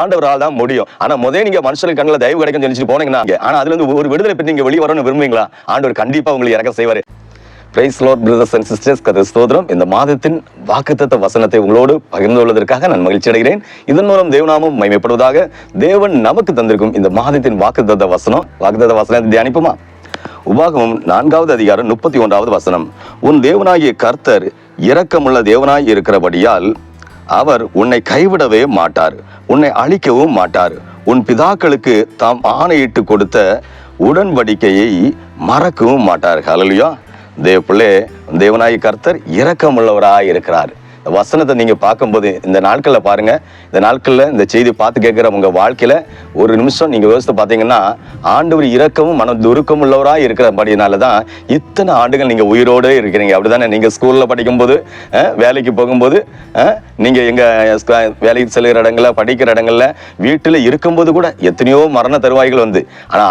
ஆண்டவரால் தான் முடியும். ஆனா முதல்ல நீங்க மனுஷனுக்கு கண்ணில் தயவு கிடைக்கும் நினைச்சிட்டு போனீங்கன்னா, ஆனா அதுல இருந்து ஒரு விடுதலை பெற்று நீங்க வெளியே வரணும்னு விரும்புவீங்களா? ஆண்டவர் கண்டிப்பா உங்களுக்கு இறக்க செய்வாரு. Praise Lord brothers and sisters, கர்த்தருக்கு ஸ்தோத்திரம். இந்த மாதத்தின் வாக்குத்தத்த வசனத்தை உங்களோடு பகிர்ந்து கொள்வதற்காக நான் மகிழ்ச்சி அடைகிறேன். இதன் மூலம் தேவநாமம் மகிமைப்படுவதாக. தேவன் நமக்கு தந்திருக்கும் இந்த மாதத்தின் வாக்குத்தத்த வசனத்தை தியானிப்போமா? உபாகமம் 4வது அதிகாரம் 31வது வசனம். உன் தேவனாகிய கர்த்தர் இரக்கமுள்ள தேவனாய் இருக்கிறபடியால் அவர் உன்னை கைவிடவே மாட்டார், உன்னை அழிக்கவும் மாட்டார். உன் பிதாக்களுக்கு தாம் ஆணையிட்டு கொடுத்த உடன்படிக்கையை மறக்கவும் மாட்டார். ஹல்லேலூயா. தேவனாகிய கர்த்தர் இரக்கமுள்ளவராய் இருக்கிறார். இந்த வசனத்தை நீங்க பார்க்கும்போது இந்த நாட்கள்ல பாருங்க, இந்த நாட்கள்ல இந்த செய்தி பார்த்து கேட்கிற உங்க வாழ்க்கையில ஒரு நிமிஷம் நீங்க யோசித்து பார்த்தீங்கன்னா, ஆண்டவர் இரக்கமும் மன துருக்கம் உள்ளவராய் இருக்கிறபடினாலதான் இத்தனை ஆண்டுகள் நீங்க உயிரோடு இருக்கிறீங்க. அப்படிதானே? நீங்க ஸ்கூல்ல படிக்கும்போது, வேலைக்கு போகும்போது, நீங்க எங்க வேலைக்கு செல்கிற இடங்கள்ல, படிக்கிற இடங்கள்ல, வீட்டுல இருக்கும்போது கூட எத்தனையோ மரண தருவாய்கள் வந்து, ஆனா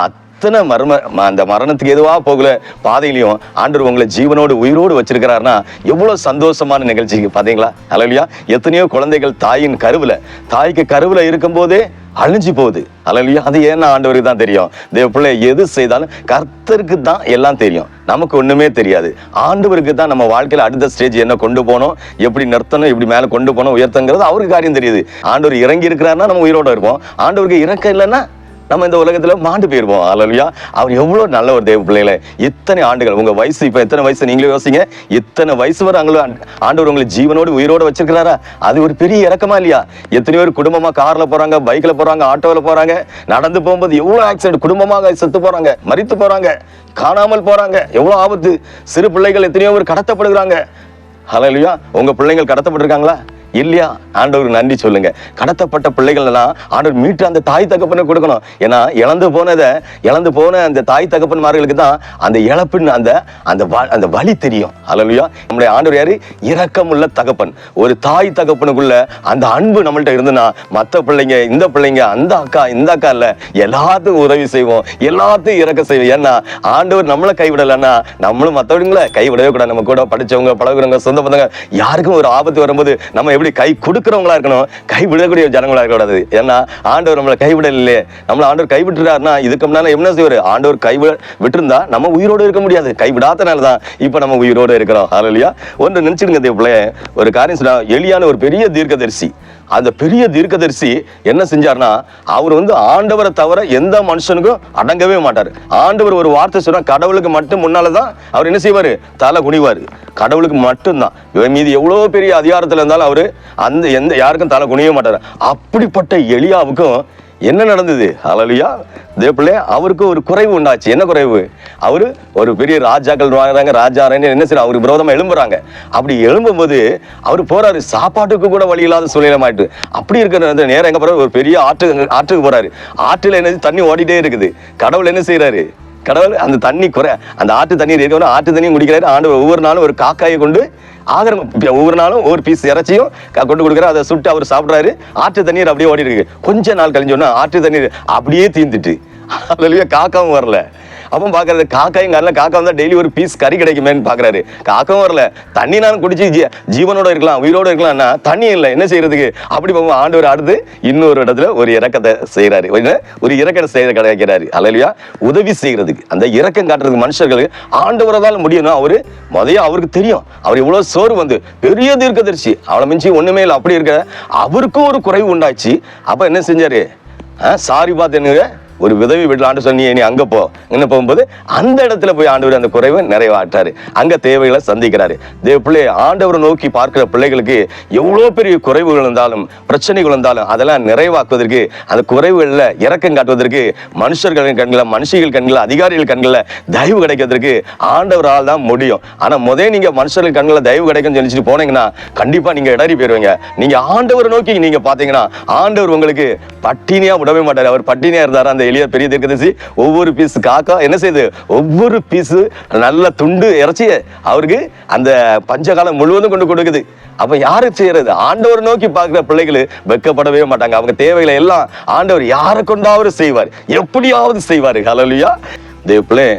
அந்த மரணத்துக்கு எதுவா போகல பாதையிலையும் ஆண்டவர் உங்களை ஜீவனோடு உயிரோடு வச்சிருக்கிறாருன்னா எவ்வளவு சந்தோஷமான நிகழ்ச்சி பாத்தீங்களா? ஹல்லேலூயா. எத்தனையோ குழந்தைகள் தாய்க்கு கருவுல இருக்கும் போதே அழிஞ்சு போகுது. ஹல்லேலூயா. அது ஏன்னா ஆண்டவருக்கு தான் தெரியும். தேவ பிள்ளை எது செய்தாலும் கர்த்தருக்கு தான் எல்லாம் தெரியும், நமக்கு ஒண்ணுமே தெரியாது. ஆண்டவருக்கு தான் நம்ம வாழ்க்கையில அடுத்த ஸ்டேஜ் என்ன கொண்டு போனோம், எப்படி நிறுத்தணும், எப்படி மேல கொண்டு போனோம், உயர்த்தங்கிறது அவருக்கு காரியம் தெரியுது. ஆண்டவர் இறங்கி இருக்கிறாருன்னா நம்ம உயிரோட இருப்போம். ஆண்டவருக்கு இறக்கம் இல்லைன்னா நம்ம இந்த உலகத்துல மாண்டு போயிருவோம். ஹல்லேலூயா. அவர் எவ்வளவு நல்ல ஒரு தேவ பிள்ளைகளை. இத்தனை ஆண்டுகள், உங்க வயசு இப்ப எத்தனை வயசு நீங்களே யோசிங்க. இத்தனை வயசு வரை ஆண்டவர் உங்களை ஜீவனோடு உயிரோடு வச்சிருக்கிறாரா? அது ஒரு பெரிய இறக்கமா இல்லையா? எத்தனையோ பேர் குடும்பமா கார்ல போறாங்க, பைக்ல போறாங்க, ஆட்டோல போறாங்க, நடந்து போகும்போது எவ்வளவு ஆக்சிடென்ட், குடும்பமாக செத்து போறாங்க, மரித்து போறாங்க, காணாமல் போறாங்க, எவ்வளவு ஆபத்து. சிறு பிள்ளைகள் எத்தனையோ பேர் கடத்தப்படுகிறாங்க. ஹல்லேலூயா. உங்க பிள்ளைகள் கடத்தப்பட்டிருக்காங்களா? இல்லையா? ஆண்டவருக்கு நன்றி சொல்லுங்க. கடத்தப்பட்ட பிள்ளைகள் எல்லாம் ஆண்டவர் மீட்டு அந்த தாய் தகப்பனை கொடுக்கணும். ஏன்னா இழந்து போன அந்த தாய் தகப்பன்மார்களுக்கு தான் அந்த இழப்புன்னு அந்த வலி தெரியும். ஹல்லேலூயா. நம்முடைய ஆண்டவர் யாரு? இரக்கமுள்ள தகப்பன். ஒரு தாய் தகப்பனுக்குள்ள அந்த அன்பு நம்மள்ட்ட இருந்துன்னா மற்ற பிள்ளைங்க, இந்த பிள்ளைங்க, அந்த அக்கா இந்த அக்கா இல்ல, எல்லாத்துக்கும் உதவி செய்வோம், எல்லாத்தையும் இறக்க செய்வோம். ஏன்னா ஆண்டவர் நம்மளை கைவிடலன்னா நம்மளும் மற்றவங்களை கைவிடவே கூடாது. நம்ம கூட படிச்சவங்க, பழகுறவங்க, சொந்த பந்தங்க, யாருக்கும் ஒரு ஆபத்து வரும்போது நம்ம எப்படி கை கொடுக்கிறவங்களா இருக்கணும், கை விடக்கூடிய ஜனங்களா இருக்கக்கூடாது. ஏன்னா ஆண்டவர் நம்மளை கைவிடல இல்லையே. நம்மள ஆண்டவர் கைவிட்டுறாருன்னா இதுக்கு முன்னால என்ன செய்வாரு? ஆண்டவர் விட்டுருந்தா நம்ம உயிரோடு இருக்க முடியாது. கைவிடாதனாலதான் இப்ப நம்ம உயிரோடு இருக்கிறோம். ஹல்லேலூயா. ஒன்று நினைச்சிடுங்க தேவப்பிள்ளை, ஒரு காரியம் சொன்னா, எலியான ஒரு பெரிய தீர்க்கதரிசி. அந்த பெரிய தீர்க்கதரிசி என்ன செஞ்சார்னா, அவர் ஆண்டவரை தவிர எந்த மனுஷனுக்கும் அடங்கவே மாட்டார். ஆண்டவர் ஒரு வார்த்தை சொன்னா கடவுளுக்கு மட்டும் முன்னாலதான் அவர் என்ன செய்வாரு? தலை குனிவாரு. கடவுளுக்கு மட்டும்தான். மீது எவ்வளவு பெரிய அதிகாரத்துல இருந்தாலும் அவரு யாருக்கும் தலை குனிய மாட்டாரு. அப்படிப்பட்ட எலியாவுக்கும் என்ன நடந்தது? ஹல்லேலூயா. தேவப்பிள்ளை, அவருக்கு ஒரு குறைவு உண்டாச்சு. என்ன குறைவு? அவரு ஒரு பெரிய ராஜாக்கள் வாங்குறாங்க, ராஜா என்ன செய்ய அவருக்கு விரோதமா எழும்புறாங்க. அப்படி எழும்பும்போது அவர் போறாரு, சாப்பாட்டுக்கு கூட வழி இல்லாத சூழ்நிலைமாயிட்டு. அப்படி இருக்கிற நேரம் எங்க போறாரு? ஒரு பெரிய ஆற்றுக்கு போறாரு. ஆற்றுல என்ன தண்ணி ஓடிட்டே இருக்குது. கடவுள் என்ன செய்யறாரு? கடவுள் அந்த தண்ணி அந்த ஆற்று தண்ணீர் இருக்கணும், ஆற்று தண்ணியும் குடிக்கிறாரு. ஆண்டவர் ஒவ்வொரு நாளும் ஒரு காக்காயை கொண்டு ஒவ்வொரு நாளும் ஒரு பீஸ் இறைச்சியும் கொண்டு கொடுக்குறாரு. அதை சுட்டு அவர் சாப்பிடுறாரு. ஆற்று தண்ணீர் அப்படியே ஓடி இருக்கு. கொஞ்ச நாள் கழிஞ்சோன்னா ஆற்று தண்ணீர் அப்படியே தீர்ந்துட்டு, அதுலயே காக்காவும் வரல. அப்போ பாக்குறது காக்காயும் வரல. காக்கா வந்தா டெய்லி ஒரு பீஸ் கறி கிடைக்குமேன்னு பாக்குறாரு. காக்காவும் வரல. தண்ணி நானும் குடிச்சு ஜீவனோட இருக்கலாம், உயிரோட இருக்கலாம்னா தண்ணி இல்லை, என்ன செய்யறதுக்கு? அப்படி போகும். ஆண்டவர் அடுத்து இன்னொரு இடத்துல ஒரு இரக்கத்தை செய்யறாரு, ஒரு இரக்கத்தை செய்ய கிடைக்கிறாரு. ஹல்லேலூயா. உதவி செய்யறதுக்கு, அந்த இரக்கம் காட்டுறதுக்கு மனுஷர்களுக்கு ஆண்டவரால் முடியும்னா அவருக்கு தெரியும். அவர் இவ்வளவு சோறு பெரிய தீர்க்கதரிசி, அவளை மிஞ்சி ஒண்ணுமே இல்லை. அப்படி இருக்க அவருக்கும் ஒரு குறைவு உண்டாச்சு. அப்ப என்ன செஞ்சாரு? சாரி பார்த்து ஒரு விதவி வீட்டில் ஆண்டு சொன்னி நீ அங்க போ. என்ன போகும்போது அந்த இடத்துல போய் ஆண்டவர் அந்த குறைவை நிறைவாட்டாரு. அங்க தேவைகளை சந்திக்கிறாரு. தேவ பிள்ளை, ஆண்டவரை நோக்கி பார்க்கிற பிள்ளைகளுக்கு எவ்வளவு பெரிய குறைவுகள் இருந்தாலும், பிரச்சனைகள் இருந்தாலும், அதெல்லாம் நிறைவாக்குவதற்கு, அந்த குறைவுகள்ல இரக்கம் காட்டுவதற்கு மனுஷர்களின் கண்களை, மனுஷிகள் கண்களை, அதிகாரிகள் கண்களை தயவு கிடைக்கிறதுக்கு ஆண்டவரால் தான் முடியும். ஆனா நீங்க மனுஷர்கள் கண்களை தயவு கிடைக்கும் சொல்லிச்சுட்டு போனீங்கன்னா கண்டிப்பா நீங்க இடறி போயிருவீங்க. நீங்க ஆண்டவரை நோக்கி நீங்க பாத்தீங்கன்னா ஆண்டவர் உங்களுக்கு பட்டினியா விடவே மாட்டாரு. அவர் பட்டினியா இருந்தாரு. அந்த எளிய பெரிய தீர்க்கதரிசி ஒவ்வொரு பீஸ் காக்கா என்ன செய்யுது? ஒவ்வொரு பீஸ் நல்ல துண்டு இறைச்சி அவருக்கு அந்த பஞ்சகாலம் முழுவதும் கொண்டு கொடுக்குது. அப்ப யாரு செய்யறது? ஆண்டவர் நோக்கி பார்க்கிற பிள்ளைகள் வெட்கப்படவே மாட்டாங்க. அவங்க தேவைகளை எல்லாம் ஆண்டவர் யாரை கொண்டாவது செய்வார், எப்படியாவது செய்வாரு. ஹல்லேலூயா. தேவ பிள்ளை,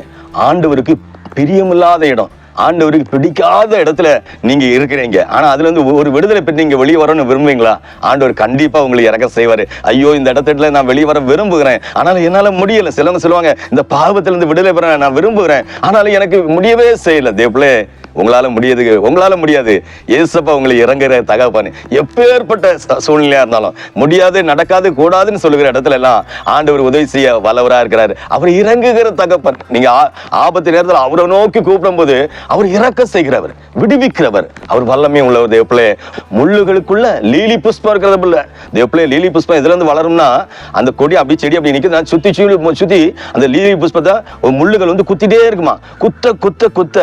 ஆண்டவருக்கு பிரியமில்லாத இடம் ஆண்டவருக்கு பிடிக்காத இடத்துல நீங்க இருக்கிறீங்க, ஆனா அதுல இருந்து ஒரு விடுதலை பெற்று நீங்க வெளியே வரணும்னு விரும்புவீங்களா? ஆண்டவர் கண்டிப்பா உங்களுக்கு இறக்கம் செய்வாரு. ஐயோ இந்த இடத்துல நான் வெளியே வர விரும்புகிறேன், ஆனாலும் என்னால முடியல. சிலவங்க சொல்லுவாங்க, இந்த பாவத்துல இருந்து விடுதலை பெற நான் விரும்புகிறேன், ஆனாலும் எனக்கு முடியவே செய்யல. தேவப்பிள்ளை, உங்களால முடியாது. ஏசப்பா உங்களை இறங்குற தகப்பன். எப்பேற்பட்ட சூழ்நிலையா இருந்தாலும், முடியாது, நடக்காது, கூடாதுன்னு சொல்லுகிற இடத்துல எல்லாம் ஆண்டவர் உதவி செய்ய வல்லவரா இருக்கிறாரு. அவர் இறங்குகிற தகப்பன். நீங்க ஆபத்து நேரத்தில் அவரை நோக்கி கூப்பிடும் போது அவர் இறக்க செய்கிறவர், விடுவிக்கிறவர். அவர் வல்லமே உள்ளவர். தேவப்பிள்ளை, முள்ளுகளுக்குள்ள லீலி புஷ்பம் இருக்கிறது இல்ல. தேவப்பிள்ளை, லீலி புஷ்பம் இதுல இருந்து வளரும்னா அந்த கொடி அப்படி செடி அப்படி நிக்குது, சுத்தி அந்த லீலி புஷ்பத்தை முள்ளுகள் வந்து குத்திட்டே இருக்குமா. குத்த குத்த குத்த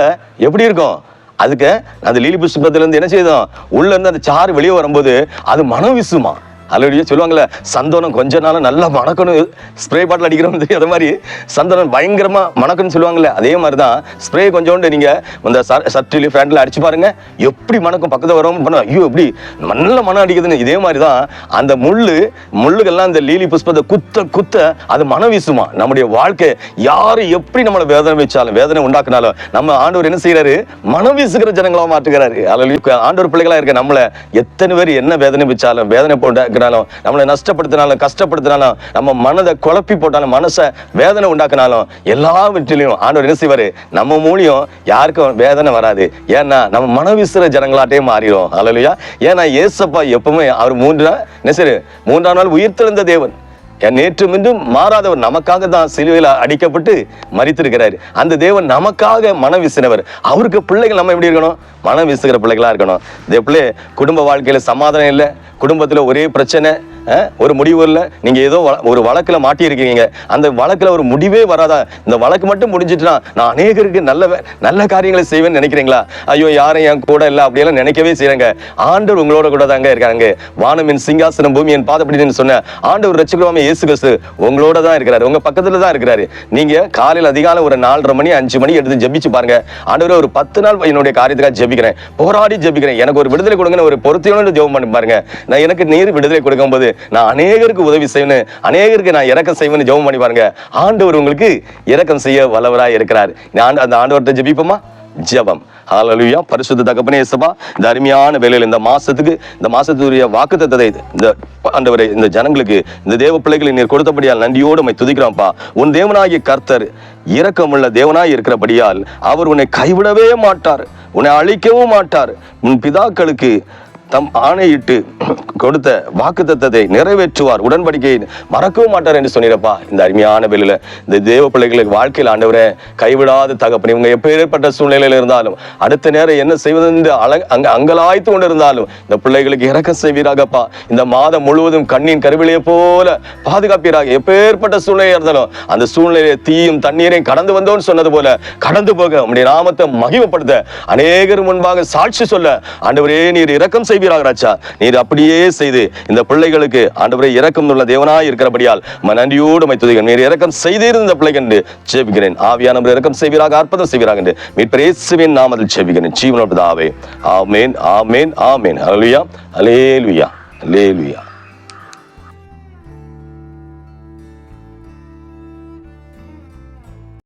எப்படி இருக்கும்? அதுக்கு அந்த லீலி புஷ்பத்துல இருந்து என்ன செய்தோம், உள்ள இருந்து அந்த சாறு வெளியே வரும்போது அது மனம் வீசுமா. அல்லது சொல்லுவாங்கல்ல, சந்தனம் கொஞ்ச நாள் நல்லா மணக்கணும், ஸ்ப்ரே பாட்டில் அடிக்கிறோம் அது மாதிரி சந்தனம் பயங்கரமா மணக்கணும்னு சொல்லுவாங்கல்ல, அதே மாதிரிதான் ஸ்ப்ரே கொஞ்சோண்டு நீங்க அந்த சர்ட்டில ஃபேண்ட்ல அடிச்சு பாருங்க, எப்படி மணக்கும். பக்கத்துல வரவும் பண்ண, ஐயோ எப்படி நல்ல மனம் அடிக்குதுன்னு. இதே மாதிரிதான் அந்த முள்ளுகள்லாம் இந்த லீலி புஷ்பத்தை குத்த குத்த அது மனம் வீசுமா. நம்முடைய வாழ்க்கை யாரு எப்படி நம்மளை வேதனை வச்சாலும், வேதனை உண்டாக்குனாலும், நம்ம ஆண்டவர் என்ன செய்யறாரு, மனம் வீசுகிற ஜனங்களா மாற்றுகிறாரு. அல்லது ஆண்டவர் பிள்ளைகளா இருக்க நம்மள எத்தனை பேர் என்ன வேதனை வச்சாலும், வேதனை போட்ட நம்மளை நஷ்டப்படுத்தினாலும், கஷ்டப்படுத்தினாலும், நம்ம மனதை குழப்பி போட்டாலும், மனசை வேதனை உண்டாக்குனாலும், எல்லாவற்றிலையும் ஆண்டவர் என்ன செய்வாரு, நம்ம மூலியம் யாருக்கும் வேதனை வராது. ஏன்னா நம்ம மன விசுற ஜனங்களாட்டே மாறிடும். அல்லேலூயா. ஏன்னா ஏசப்பா எப்பவுமே அவர் மூன்றாம் நாள் உயிர்த்தெழுந்த தேவன், நேற்றும் இன்றும் மாறாதவர். நமக்காக தான் சிலுவையில் அடிக்கப்பட்டு மரித்திருக்கிறார். அந்த தேவன் நமக்காக மனம் வீசினவர். அவருக்கு பிள்ளைகள் நம்ம எப்படி இருக்கணும், மனம் வீசுகிற பிள்ளைகளா இருக்கணும். இதே பிள்ளை, குடும்ப வாழ்க்கையில சமாதானம் இல்லை, குடும்பத்துல ஒரே பிரச்சனை, ஒரு முடிவு இல்லை, நீங்க ஏதோ ஒரு வழக்குல மாட்டி இருக்கீங்க, அந்த வழக்குல ஒரு முடிவே வராதா, இந்த வழக்கு மட்டும் முடிஞ்சிட்டுனா நான் அநேகருக்கு நல்ல காரியங்களை செய்வேன்னு நினைக்கிறீங்களா? ஐயோ யாரும் என் கூட இல்லை அப்படியெல்லாம் நினைக்கவே செய்யறாங்க. ஆண்டவர் உங்களோட கூட தாங்க இருக்காங்க. வானமின் சிங்காசனம் பூமி என் பாதப்படின்னு சொன்ன ஆண்டவர் ரட்சகருமாகிய இயேசு கிறிஸ்து உங்களோட தான் இருக்கிறாரு, உங்க பக்கத்துல தான் இருக்கிறாரு. நீங்க காலையில் அதிகாலை ஒரு 4:30 மணி 5 மணி எடுத்து ஜெபிச்சு பாருங்க. ஆண்டவரே ஒரு 10 நாள் என்னுடைய காரியத்துக்காக ஜெபிக்கிறேன், போராடி ஜெபிக்கிறேன், எனக்கு ஒரு விடுதலை கொடுங்கன்னு ஒரு பொருத்தியோடு ஜெபம் பண்ணி பாருங்க. நான் எனக்கு நீர் விடுதலை கொடுக்கும் போது நான் அநேகருக்கு உதவி செய்வேன், அநேகருக்கு நான் இரக்கம் செய்வேன்னு ஜெபம் பண்ணி பாருங்க. ஆண்டவர் உங்களுக்கு இரக்கம் செய்ய வல்லவராய் இருக்கிறார். அந்த ஆண்டவர்கிட்ட ஜெபிப்போமா? ஜெபம். ஹல்லேலூயா. பரிசுத்த தகப்பனே இயேசுவா, இந்த அருமையான வேளையில் இந்த மாசத்துக்குரிய வாக்குத்தத்தத்தை இந்த ஆண்டவரே இந்த ஜனங்களுக்கு, இந்த தேவ பிள்ளைகளை நீர் கொடுத்தபடியால் நன்றியோடு உம்மை துதிக்கிறோம்ப்பா. உன் தேவனாகிய கர்த்தர் இரக்கமுள்ள தேவனாய் இருக்கிறபடியால் அவர் உன்னை கைவிடவே மாட்டார், உன்னை அழிக்கவும் மாட்டார். உன் பிதாக்களுக்கு தம் ஆணையிட்டு கொடுத்த வாக்குத்தத்தத்தை நிறைவேற்றுவார், உடன்படிக்கையை மறக்கவும் மாட்டார் என்று சொன்னீரப்பா. இந்த அருமையான வேளையில இந்த தேவ பிள்ளைகளுக்கு வாழ்க்கையில் ஆண்டவரே கைவிடாத தகப்பனே, இவங்க எப்பேற்பட்ட சூழ்நிலையில் இருந்தாலும், அடுத்த நேரம் என்ன செய்வது அங்கலாய்த்து கொண்டு இருந்தாலும், இந்த பிள்ளைகளுக்கு இரக்கம் செய்வீராகப்பா. இந்த மாதம் முழுவதும் கண்ணின் கருவிலையை போல பாதுகாப்பீராக. எப்பேற்பட்ட சூழ்நிலை இருந்தாலும் அந்த சூழ்நிலையை தீயும் தண்ணீரையும் கடந்து வந்தோன்னு சொன்னது போல கடந்து போக உம்முடைய நாமத்தை மகிமைப்படுத்த, அநேகர் முன்பாக சாட்சி சொல்ல ஆண்டவரே நீர் இரக்கம் செய்வீராக ராஜா. நீர் அப்படியே செய்து இந்த பிள்ளைகளுக்கு ஆண்டவரே இரக்கம் உள்ள தேவனாய் இருக்கிறபடியால் நன்றியோடு உம்மை துதிக்கிறேன். நீர் இரக்கம் செய்திருந்த பிள்ளைகள் என்று ஜெபிக்கிறேன். ஆவியானவர் இரக்கம் செய்வீராக, அற்புதம் செய்வீராக என்று மீட்பர் இயேசுவின் நாமத்தில் ஜெபிக்கிறேன். ஜீவனோடு பிதாவே. ஆமென், ஆமென், ஆமென். அல்லேலூயா, அல்லேலூயா, அல்லேலூயா.